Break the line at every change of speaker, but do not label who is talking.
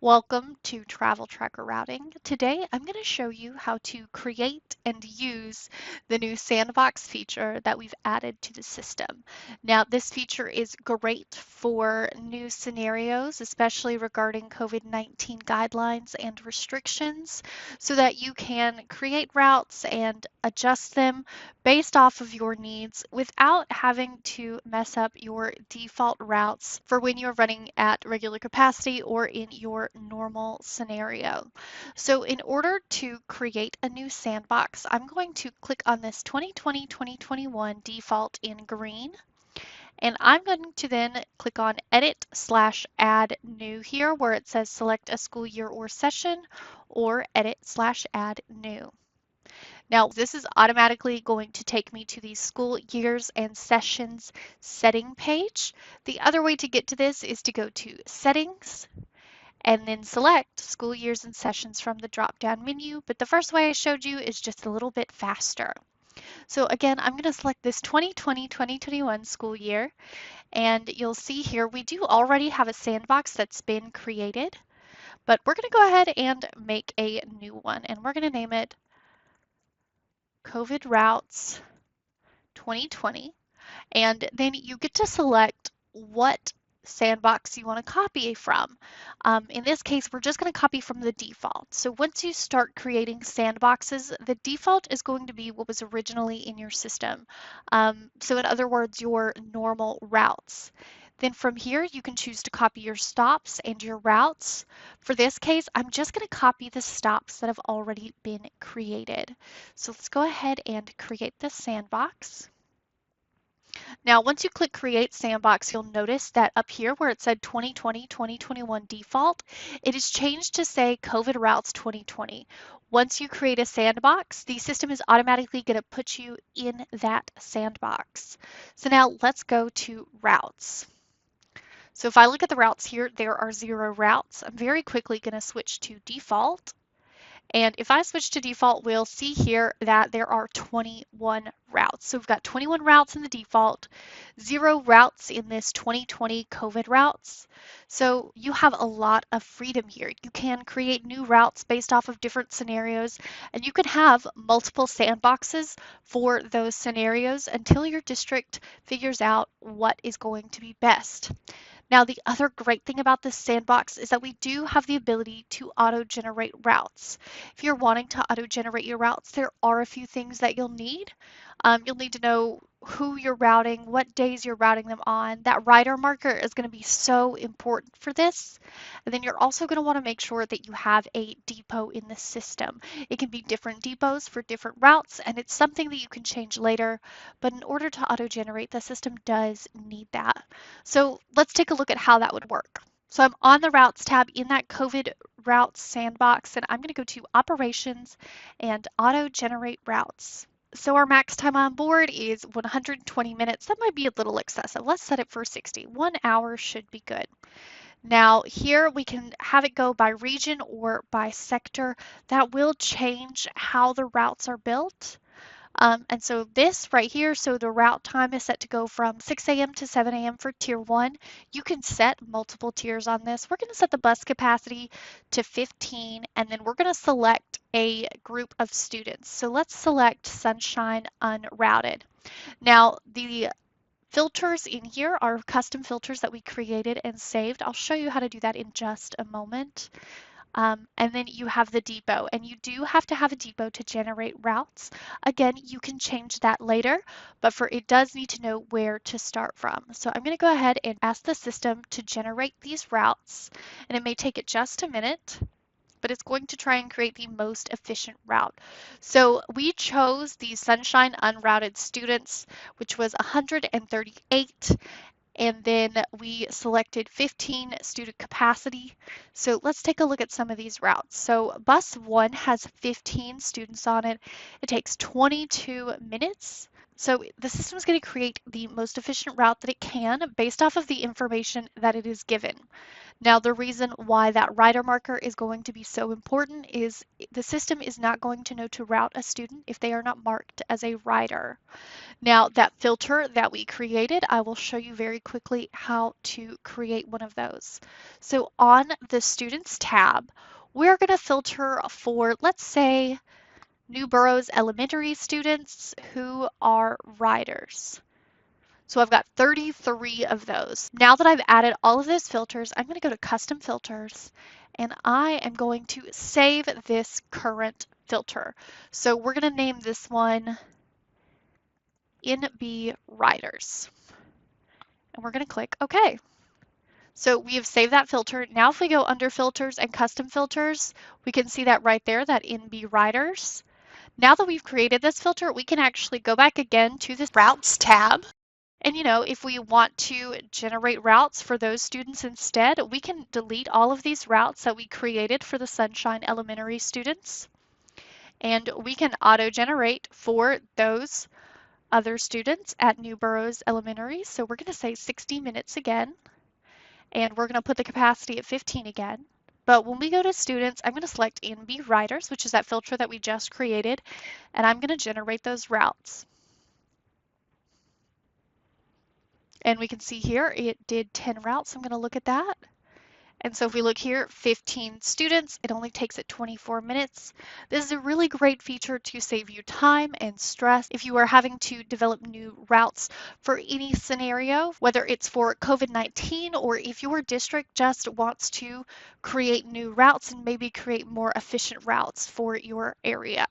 Welcome to Travel Tracker Routing. Today I'm going to show you how to create and use the new Sandbox feature that we've added to the system. Now, this feature is great for new scenarios, especially regarding COVID-19 guidelines and restrictions, so that you can create routes and adjust them based off of your needs without having to mess up your default routes for when you're running at regular capacity or in your normal scenario. So in order to create a new sandbox, I'm going to click on this 2020-2021 default in green, and I'm going to then click on edit/add new here where it says select a school year or session, or edit/add new. Now, this is automatically going to take me to the school years and sessions setting page. The other way to get to this is to go to settings and then select school years and sessions from the drop-down menu. But the first way I showed you is just a little bit faster. So again, I'm going to select this 2020-2021 school year, and you'll see here we do already have a sandbox that's been created, but we're going to go ahead and make a new one, and we're going to name it COVID Routes 2020, and then you get to select what sandbox you want to copy from. In this case, we're just going to copy from the default. So once you start creating sandboxes, the default is going to be what was originally in your system. So in other words, your normal routes. Then from here, you can choose to copy your stops and your routes. For this case, I'm just going to copy the stops that have already been created. So let's go ahead and create this sandbox. Now, once you click Create Sandbox, you'll notice that up here where it said 2020-2021 default, it is changed to say COVID Routes 2020. Once you create a sandbox, the system is automatically going to put you in that sandbox. So now let's go to routes. So if I look at the routes here, there are 0 routes. I'm very quickly going to switch to default. And if I switch to default, we'll see here that there are 21 routes. So we've got 21 routes in the default, 0 routes in this 2020 COVID routes. So you have a lot of freedom here. You can create new routes based off of different scenarios, and you can have multiple sandboxes for those scenarios until your district figures out what is going to be best. Now, the other great thing about this sandbox is that we do have the ability to auto-generate routes. If you're wanting to auto-generate your routes, there are a few things that you'll need. You'll need to know who you're routing, what days you're routing them on. That rider marker is going to be so important for this. And then you're also going to want to make sure that you have a depot in the system. It can be different depots for different routes, and it's something that you can change later. But in order to auto-generate, the system does need that. So let's take a look at how that would work. So I'm on the Routes tab in that COVID Routes sandbox, and I'm going to go to Operations and Auto-Generate Routes. So our max time on board is 120 minutes. That might be a little excessive. Let's set it for 60. 1 hour should be good. Now here we can have it go by region or by sector. That will change how the routes are built. And so this right here, so the route time is set to go from 6 a.m. to 7 a.m. for tier 1. You can set multiple tiers on this. We're going to set the bus capacity to 15, and then we're going to select a group of students. So let's select Sunshine Unrouted. Now, the filters in here are custom filters that we created and saved. I'll show you how to do that in just a moment. And then you have the depot, and you do have to have a depot to generate routes. Again, you can change that later, but it does need to know where to start from. So I'm going to go ahead and ask the system to generate these routes, and it may take it just a minute, but it's going to try and create the most efficient route. So we chose the Sunshine Unrouted students, which was 138. And then we selected 15 student capacity. So let's take a look at some of these routes. So bus 1 has 15 students on it. It takes 22 minutes. So the system is going to create the most efficient route that it can based off of the information that it is given. Now, the reason why that rider marker is going to be so important is the system is not going to know to route a student if they are not marked as a rider. Now, that filter that we created, I will show you very quickly how to create one of those. So on the Students tab, we're going to filter for, let's say, New Burroughs Elementary students who are riders. So I've got 33 of those. Now that I've added all of those filters, I'm going to go to Custom Filters, and I am going to save this current filter. So we're going to name this one NB Riders, and we're going to click OK. So we have saved that filter. Now if we go under Filters and Custom Filters, we can see that right there, that NB Riders. Now that we've created this filter, we can actually go back again to the Routes tab. And if we want to generate routes for those students instead, we can delete all of these routes that we created for the Sunshine Elementary students. And we can auto-generate for those other students at New Burroughs Elementary. So we're going to say 60 minutes again, and we're going to put the capacity at 15 again. But when we go to students, I'm going to select NB Riders, which is that filter that we just created, and I'm going to generate those routes. And we can see here it did 10 routes. I'm going to look at that. And so if we look here, 15 students, it only takes it 24 minutes. This is a really great feature to save you time and stress if you are having to develop new routes for any scenario, whether it's for COVID-19 or if your district just wants to create new routes and maybe create more efficient routes for your area.